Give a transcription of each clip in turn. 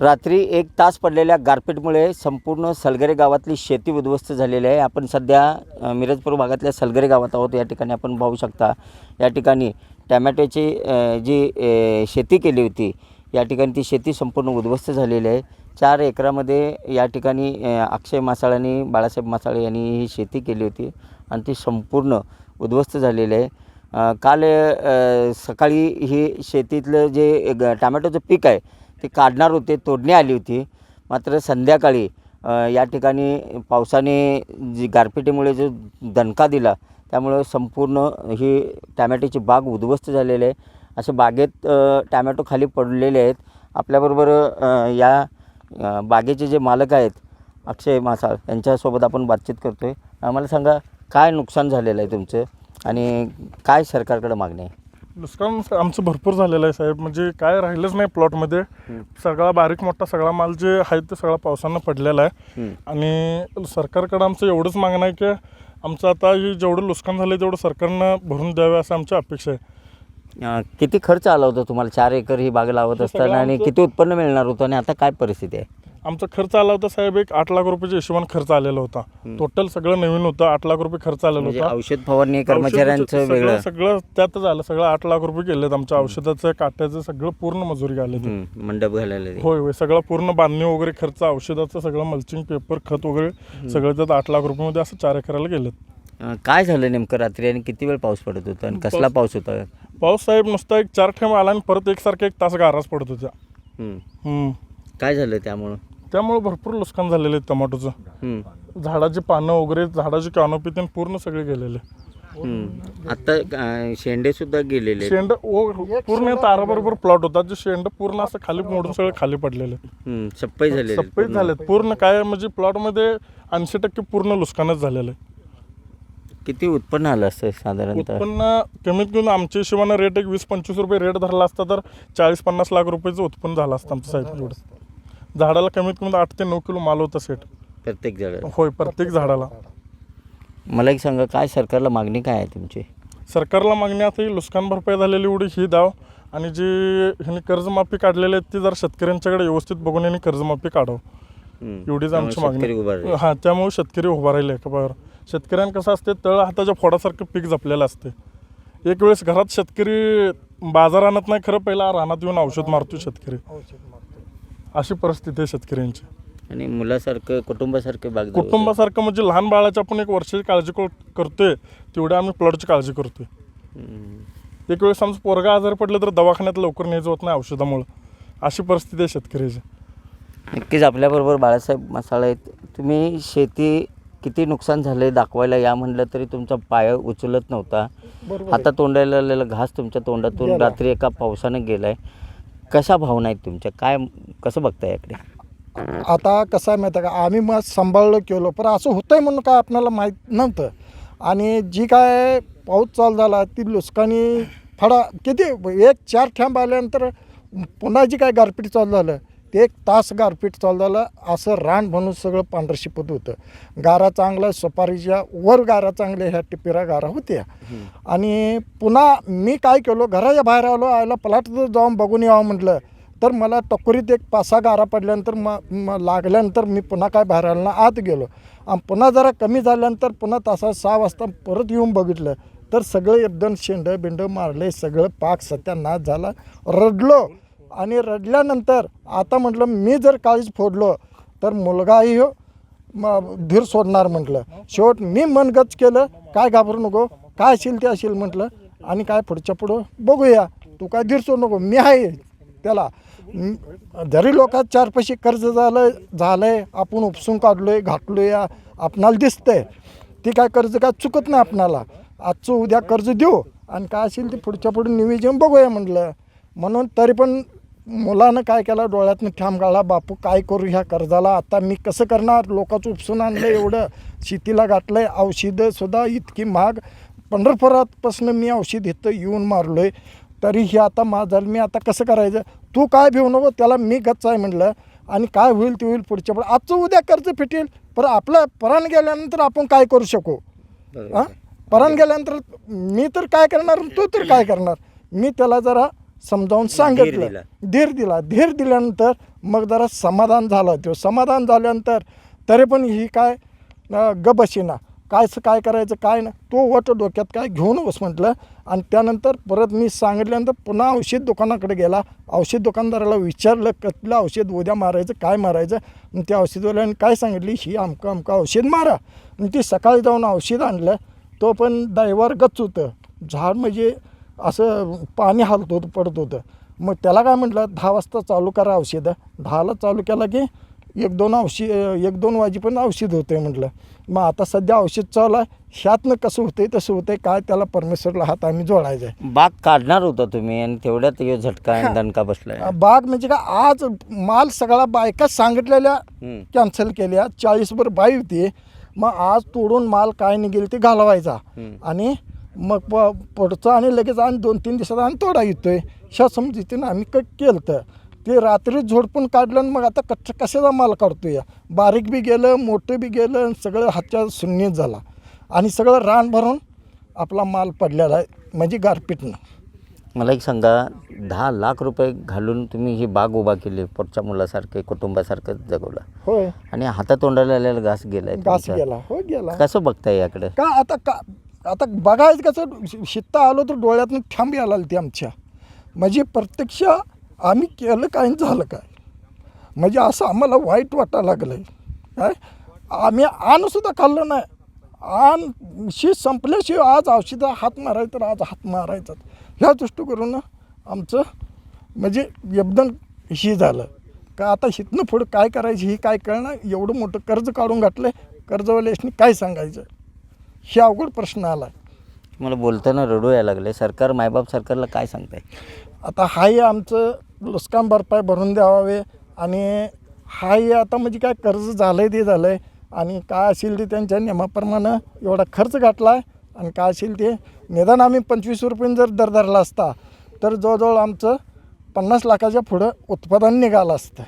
रात्री 1 तास पडलेल्या गारपीटमुळे संपूर्ण सलगरे गावातली शेती उद्ध्वस्त झालेली आहे. आपण सध्या मिरजपूर भागातल्या सलगरे गावात आहोत. या ठिकाणी आपण पाहू शकता, या ठिकाणी टॅमॅटोची जी शेती केली होती, या ठिकाणी ती शेती संपूर्ण उद्ध्वस्त झालेली आहे. 4 एकरामध्ये या ठिकाणी अक्षय मासाळ आणि बाळासाहेब मासाळ यांनी ही शेती केली होती आणि ती संपूर्ण उद्ध्वस्त झालेली आहे. काल सकाळी ही शेतीतलं जे टॅमॅटोचं पीक आहे ते काढणार होते, तोडणी आली होती. मात्र संध्याकाळी या ठिकाणी पावसाने जी गारपिटीमुळे जो दणका दिला, त्यामुळं संपूर्ण ही टॅमॅटोची बाग उद्ध्वस्त झालेली आहे. असे बागेत टॅमॅटो खाली पडलेले आहेत. आपल्याबरोबर या बागेचे जे मालक आहेत अक्षय मासाळ, यांच्यासोबत आपण बातचीत करतो आहे. आम्हाला सांगा, काय नुकसान झालेलं आहे तुमचं आणि काय सरकारकडे मागणी आहे? नुकसान आमचं भरपूर झालेलं आहे साहेब. म्हणजे काय राहिलंच नाही प्लॉटमध्ये. सगळा बारीक मोठा सगळा माल जे आहे ते सगळा पावसानं पडलेला आहे. आणि सरकारकडं आमचं एवढंच मागणं आहे की आमचं आता हे जेवढं नुकसान झालं तेवढं सरकारनं भरून द्यावे असं आमची अपेक्षा आहे. किती खर्च आला होता तुम्हाला 4 एकर ही बाग लावत असताना आणि किती उत्पन्न मिळणार होतं आणि आता काय परिस्थिती आहे? आमचा खर्च आला होता साहेब, एक 8 लाख रुपयाच्या हिशोबाने खर्च आलेला होता. टोटल सगळं नवीन होतं, 8 लाख रुपये खर्च आलेला होता. औषध फवारणी कर्मचाऱ्यांचं वेगळं सगळं त्यात झालं. सगळं 8 लाख रुपये गेलेत आमच्या औषधाचं, काट्याचं सगळं पूर्ण मजुरी गेले. मंडप घालायला होय होय, सगळं पूर्ण बांधणी वगैरे खर्च, औषधाचं सगळं, मल्चिंग पेपर, खत वगैरे सगळं त्यात 8 लाख रुपयामध्ये असं 4 एकराला गेलेत. काय झालं नेमकं रात्री आणि किती वेळ पाऊस पडत होता आणि कसला पाऊस होता? पाऊस साहेब नुसता एक 4 थेंब आला आणि परत एकसारखा 1 तास गाराच पडत होत्या. काय झालं त्यामुळं भरपूर नुकसान झालेलं आहे टमाटोचं. झाडाची पानं वगैरे, झाडाची कॅनोपी ते पूर्ण सगळे गेलेले. आता शेंडे सुद्धा गेलेले, शेंड पूर्ण ताराबरोबर प्लॉट होता, जे शेंड पूर्ण असं खाली मोडून सगळे खाली पडलेले, सप्पई झालेत पूर्ण. काय म्हणजे प्लॉटमध्ये 80% पूर्ण नुकसानच झालेलं आहे. किती उत्पन्न आलं असतं साधारणतः? उत्पन्न कमीत कमी आमच्या हिशोबानं रेट एक 20-25 रुपये रेट धरला असता तर 40-50 लाख रुपयाचं उत्पन्न झालं असतं आमचं साहेब. एवढं झाडाला कमीत कमी 8 ते 9 किलो माल होता सेट प्रत्येक झाडाला? होय, प्रत्येक झाडाला. मला एक सांगा, काय सरकारला मागणी काय आहे तुमची? सरकारला मागणी आता ही नुकसान भरपाई झालेली एवढी ही द्याव, आणि जी ह्यांनी कर्जमाफी काढलेली आहे ती जर शेतकऱ्यांच्याकडे व्यवस्थित बघून यांनी कर्जमाफी काढावं, एवढीच आमची मागणी. हां, त्यामुळे शेतकरी उभा राहिले एका पायावर. शेतकऱ्यांना कसं असते, तळ हाताच्या फोडासारखं पीक जपलेलं असते. एक वेळेस घरात शेतकरी बाजार आणत नाही, खरं पहिला रानात येऊन औषध मारतो शेतकरी. अशी परिस्थिती आहे शेतकऱ्यांची. आणि मुलासारखं, कुटुंबासारखं म्हणजे लहान बाळाची आपण एक वर्षाची काळजी करतोय तेवढ्या आम्ही प्लॉटची काळजी करतोय. एक वेळेस आमचं पोरगा आजारी पडलं तर दवाखान्यात लवकर न्यायचं होत नाही औषधामुळं. अशी परिस्थिती आहे शेतकऱ्याची. नक्कीच आपल्याबरोबर बाळासाहेब मासाळ आहेत. तुम्ही शेती किती नुकसान झालं दाखवायला या म्हणलं तरी तुमचा पाय उचलत नव्हता. आता तोंडाला आलेला घास तुमच्या तोंडातून रात्री एका पावसानं गेला आहे. कशा भावना आहेत तुमच्या? काय, कसं बघताय याकडे? आता कसं आहे माहीत आहे का, आम्ही मग सांभाळलं केलं, पण असं होतं आहे म्हणून काय आपल्याला माहीत नव्हतं. आणि जी काय पाऊस चालू झाला ती नुकसानी फडा किती 1-4 थेंब आल्यानंतर पुन्हा जी काय गारपीट चालू झालं ते 1 तास गारपीट चालू झालं. असं रान म्हणून सगळं पांढरं शिपत होतं. गारा चांगला, सुपारीच्या वर गारा चांगल्या, ह्या टिपिरा गारा होत्या. आणि पुन्हा मी काय केलो, घराच्या बाहेर आलो, आयला प्लॉट जाऊन बघून यावं म्हटलं, तर मला टकोरीत एक 5-6 गारा पडल्यानंतर लागल्यानंतर मी पुन्हा काय बाहेर आलो ना, आत गेलो. आणि पुन्हा जरा कमी झाल्यानंतर पुन्हा तासा 6 वाजता परत येऊन बघितलं तर सगळं एकदम शेंड मारले, सगळं पाक सत्यानाश झाला. रडलो आणि रडल्यानंतर आता म्हटलं मी जर काळीच फोडलो तर मुलगाही धीर सोडणार म्हटलं. शेवट मी मनगच केलं, काय घाबरू नको, काय असेल ते असेल म्हटलं, आणि काय पुढच्या पुढं बघूया, तू काय धीर सोड नको, मी आहे त्याला. जरी लोकात 4 पैसे कर्ज झालंय आपण उपसून काढलोय, घातलोय, आपणाला दिसतंय, ती काय कर्ज काय चुकत नाही आपणाला. आजचं उद्या कर्ज देऊ आणि काय असेल ते पुढच्या पुढे नियोजन बघूया म्हटलं. म्हणून तरी पण मुलानं काय केलं, डोळ्यातनं ठाम गाळला, बापू काय करू ह्या कर्जाला, आता मी कसं करणार, लोकांचं उपसून आणलं, एवढं शेतीला घातलं आहे, औषधंसुद्धा इतकी महाग. पंढरपुरातपासून मी औषध इथं येऊन मारलो आहे, तरी हे आता माझं मी आता कसं करायचं, तू काय भिवू नको, त्याला मी गच्च आहे म्हटलं, आणि काय होईल ते होईल पुढच्या पुढे. आजचं उद्या कर्ज फिटेल, पण आपलं परान गेल्यानंतर आपण काय करू शकू? हां, परान गेल्यानंतर मी तर काय करणार, तू तर काय करणार. मी त्याला जरा समजावून सांगितलं, धीर दिल्यानंतर मग जरा समाधान झालं. तो समाधान झाल्यानंतर तरी पण ही काय गबशीना काय करायचं काय ना तो वट डोक्यात काय घेऊन बस म्हटलं. आणि त्यानंतर परत मी सांगितल्यानंतर पुन्हा औषध दुकानाकडे गेला. औषध दुकानदाराला विचारलं कसलं औषध उद्या मारायचं काय मारायचं. आणि त्या औषधवाल्याने काय सांगितली ही अमकं औषध मारा. आणि ती सकाळी जाऊन औषध आणलं. तो पण ड्रायव्हर गच्च होतं. झाड म्हणजे असं पाणी हलत होतं पडत होतं. मग त्याला काय म्हटलं 10 वाजता चालू करा औषधं. 10ला चालू केला की 1-2 वाजेपर्यंत औषध होते म्हटलं. मग आता सध्या औषध चालू आहे. ह्यातनं कसं होतंय तसं होतंय काय त्याला परमेश्वरला हात आम्ही जोडायचा आहे. बाग काढणार होता तुम्ही आणि तेवढ्यात हे झटका आणि दणका बसलाय. बाग म्हणजे का आज माल सगळा बायका सांगितलेल्या कॅन्सल केल्या. 40 बाई होती. मग आज तोडून माल काय निघेल ते घालवायचा आणि मग पुढचं आणि लगेच आणि 2-3 दिवसात आणि तोडा येतोय. ह्या समजुतीनं आम्ही केलं तर ते रात्री झोडपून काढलं आणि मग आता कशाचा माल काढतोय. बारीक बी गेलं मोठं बी गेलं सगळं हातच्या शून्य झाला आणि सगळं रान भरून आपला माल पडलेला आहे म्हणजे गारपीटनं. मला एक सांगा 10 लाख रुपये घालून तुम्ही ही बाग उभा केली पोटच्या मुलासारखे कुटुंबासारखं जगवलं होय. आणि हातातोंडाला आलेला घास गेलाय घास तुमचा. गेला हो गेला. कसं बघताय याकडे? आता बघायचं कसं शित्ता आलो तर डोळ्यातून थांबी आला ती आमच्या. म्हणजे प्रत्यक्ष आम्ही केलं काय आणि झालं काय म्हणजे असं आम्हाला वाईट वाटायला लागलं आहे. काय आम्ही अन्नसुद्धा खाल्लं नाही. अन्न संपल्याशिवाय आज औषधा हात मारायचं तर आज हात मारायचा. ह्या दृष्टी करून आमचं म्हणजे एकदम ही झालं का आता हितनं पुढं काय करायचं ही काय कळणार. एवढं मोठं कर्ज काढून घातलं आहे. कर्जवाल्यासनी काय सांगायचं हे अवघड प्रश्न आला आहे. मला बोलताना रडू यायला लागले. सरकार मायबाप सरकारला काय सांगताय? आता हाही आमचं नुकसान भरपाई भरून द्यावे आणि हाही आता म्हणजे काय कर्ज झालं आहे ते झालं आहे आणि काय असेल ते त्यांच्या नियमाप्रमाणे एवढा खर्च घातला आहे आणि काय असेल ते निदान आम्ही 25 रुपये जर दर धरला असता तर जवळजवळ आमचं 50 लाखाच्या पुढं उत्पादन निघालं असतं.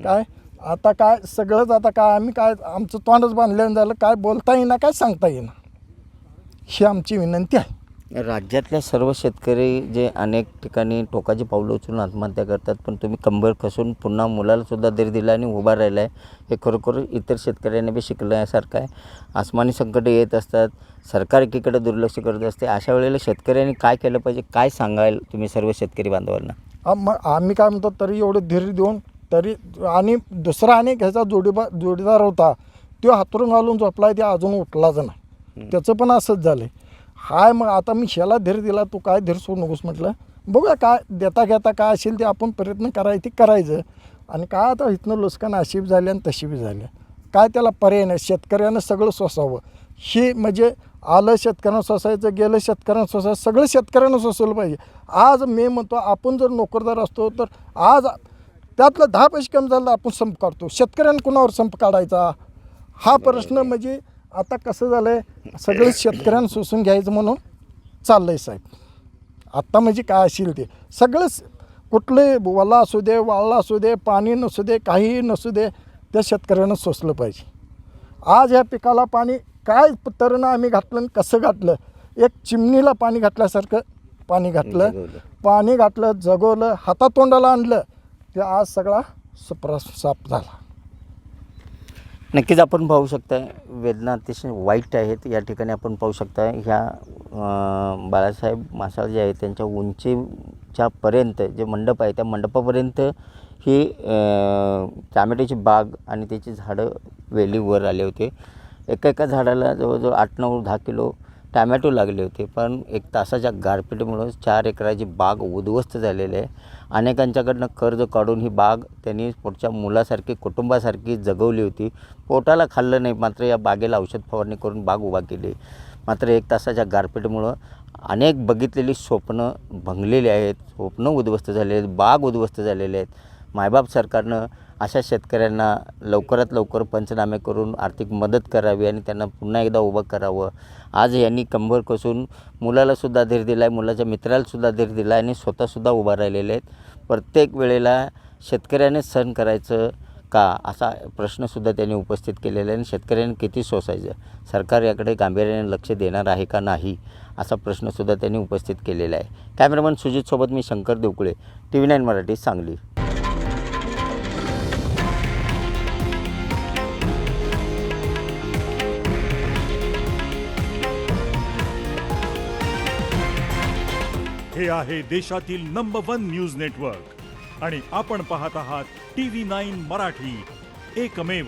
काय आता काय सगळंच आता काय आम्ही काय आमचं तोंडच बांधल्यानं झालं काय बोलता येईना काय सांगता येईना ही आमची विनंती आहे. राज्यातल्या सर्व शेतकरी जे अनेक ठिकाणी टोकाची पावलं उचलून आत्महत्या करतात पण तुम्ही कंबर कसून पुन्हा मुलालासुद्धा धीर दिला आणि उभा राहिला आहे हे खरोखर इतर शेतकऱ्यांनी बी शिकण्यासारखं आहे. आसमानी संकट येत असतात. सरकार एकीकडे दुर्लक्ष करत असते. अशा वेळेला शेतकऱ्यांनी काय केलं पाहिजे काय सांगाल तुम्ही सर्व शेतकरी बांधवांना? मग आम्ही काय म्हणतो तरी एवढं धीर देऊन तरी आणि दुसरा आणि ह्याचा जोडीदार होता तो हातरून घालून झोपला आहे ते अजून उठलाच नाही. त्याचं पण असंच झालं आहे. हाय मग आता मी ह्याला धीर दिला तू काय धीर सोडू नकोस म्हटलं. बघूया काय देता घेता काय असेल ते आपण प्रयत्न करायचे करायचं आणि काय आता इथनं नुकसान अशी बी झाली आणि तशी बी झाली. काय त्याला पर्याय नाही. शेतकऱ्यानं सगळं सोसावं. हे म्हणजे आलं शेतकऱ्यांना सोसायचं गेलं शेतकऱ्यांना सोसायचं सगळं शेतकऱ्यांना सोसवलं पाहिजे. आज मी म्हणतो आपण जर नोकरदार असतो तर आज त्यातलं 10 पैसे कमी झालं आपण संप काढतो. शेतकऱ्यांना कुणावर संप काढायचा हा प्रश्न म्हणजे आता कसं झालं आहे सगळं शेतकऱ्यांना सोसून घ्यायचं म्हणून चाललं आहे साहेब. आत्ता म्हणजे काय असेल ते सगळंच कुठले वला असू दे वाळला असू दे पाणी नसू दे काहीही नसू दे त्या शेतकऱ्यांना सोसलं पाहिजे. आज ह्या पिकाला पाणी काय तऱ्हेनं आम्ही घातलं आणि कसं घातलं एक चिमणीला पाणी घातल्यासारखं पाणी घातलं जगवलं हातातोंडाला आणलं ते आज सगळा साफ झाला. नक्कीच आपण पाहू शकता वेदना अतिशय वाईट आहेत. या ठिकाणी आपण पाहू शकता ह्या बाळासाहेब मासाळ जे आहेत त्यांच्या उंचीच्यापर्यंत जे मंडप आहे त्या मंडपापर्यंत ही टॅमॅटोची बाग आणि त्याची झाडं वेली वर आले होते. एका झाडाला जवळजवळ 8-9-10 किलो टॅमॅटो लागले होते. पण 1 तासाच्या गारपीटीमुळं 4 एकराची बाग उद्ध्वस्त झालेली आहे. अनेकांच्याकडनं कर्ज काढून ही बाग त्यांनी पोटच्या मुलासारखी कुटुंबासारखी जगवली होती. पोटाला खाल्लं नाही मात्र या बागेला औषध फवारणी करून बाग उभा केली. मात्र 1 तासाच्या गारपीटीमुळं अनेक बघितलेली स्वप्नं भंगलेली आहेत. स्वप्नं उद्ध्वस्त झालेली आहेत. बाग उद्ध्वस्त झालेले आहेत. मायबाप सरकारनं अशा शेतकऱ्यांना लवकरात लवकर पंचनामे करून आर्थिक मदत करावी आणि त्यांना पुन्हा एकदा उभं करावं. आज यांनी कंबर कसून मुलालासुद्धा धीर दिला आहे. मुलाच्या मित्रालासुद्धा धीर दिला आहे आणि स्वतःसुद्धा उभा राहिलेले आहेत. प्रत्येक वेळेला शेतकऱ्याने सहन करायचं का असा प्रश्नसुद्धा त्यांनी उपस्थित केलेला आहे. आणि शेतकऱ्यांनी किती सोसायचं सरकार याकडे गांभीर्याने लक्ष देणार आहे का नाही असा प्रश्नसुद्धा त्यांनी उपस्थित केलेला आहे. कॅमेरामन सुजितसोबत मी शंकर देवकुळे TV9 मराठी सांगली. हे आहे देशातील नंबर 1 न्यूज नेटवर्क आणि आपण पाहत आहात TV9 मराठी, एकमेव.